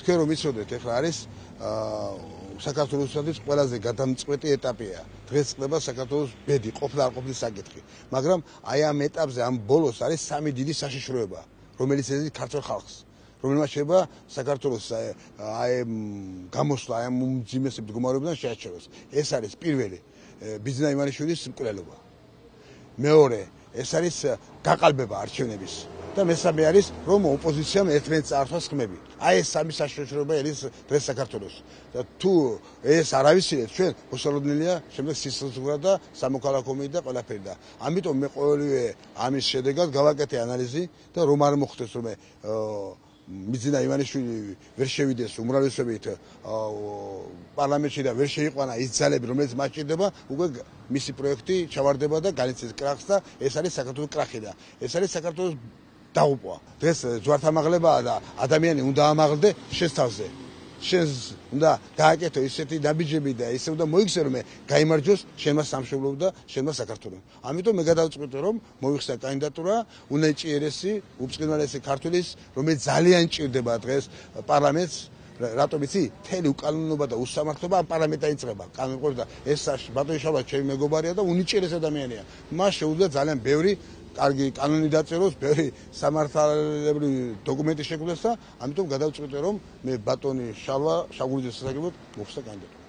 თქვენ რომ იცოდეთ, ეხლა არის საქართველოსთვის ყველაზე გადამწყვეტი ეტაპია. დღეს ხდება საქართველოს ბედი, ყოფნა არ ყოფნის საკითხი. მაგრამ აი ამ ეტაპზე, ამ ბოლოს არის სამი დიდი საშიშროება, რომელიც ეძებს ქართულ ხალხს. რომელმაც შეიძლება საქართველოს აი გამოსვლა ამ უმძიმესი მდგომარეობიდან შეაჩეროს. ეს არის პირველი ბიძინა ივანიშვილის მკვლელობა. მეორე, ეს არის გაყალბება არჩევნების. და მესამე არის რომ ოპოზიციამ ერთმანეთს წაართვას ხმები. აი ეს სამი საშიშროება არის დღეს საქართველოს. და თუ ეს არ ავისწრებთ ჩვენ მოსალოდნელია შემდეგ სიცოცხლე და სამოქალაქო ომი და ყველაფერი და ამიტომ მე ყოველივე ამის შედეგად გავაკეთე ანალიზი და რომ არ მოხდეს რომ ბიძინა ივანიშვილი ვერ შევიდეს უმრავლესობით პარლამენტში და ვერ შეიყვანა ის ძალები რომელიც მას ჭირდება უკვე მისი პროექტი ჩავარდება და განიცდის კრახს და ეს არის საქართველოს კრახი და ეს არის საქართველოს დაუპვა. დღეს ჯვართამაღლებაა და ადამიანი უნდა ამაღლდე შენს თავზე. შენს უნდა გააკეთო ისეთი ნაბიჯები და ისე უნდა მოიქცე რომ გაიმარჯვოს შენმა სამშობლომ და შენმა საქართველომ. ამიტომ მე გადავწყვიტე რომ მოიხსნა კანდიდატურა უნაჭიერესი, უწყინვალესი ქართულის, რომელიც ძალიან ჭირდება დღეს პარლამენტს. რატომ იცი? მთელი უკანონობა და უსამართლობა ამ პარლამენტთან იწყება. კანონყოფა და ეს ბატონი შალვა ჩემი მეგობარია და უნიჭიერესი ადამიანია. მას შეუძლია ძალიან ბევრი კარგი კანონი დაწეროს, ბევრი სამართლებრივი დოკუმენტი შექმნას და ამიტომ გადავწყვიტე რომ მე ბატონი შალვა შაგულიძის სასაგებოდ მოხსნა კანდიდატურა.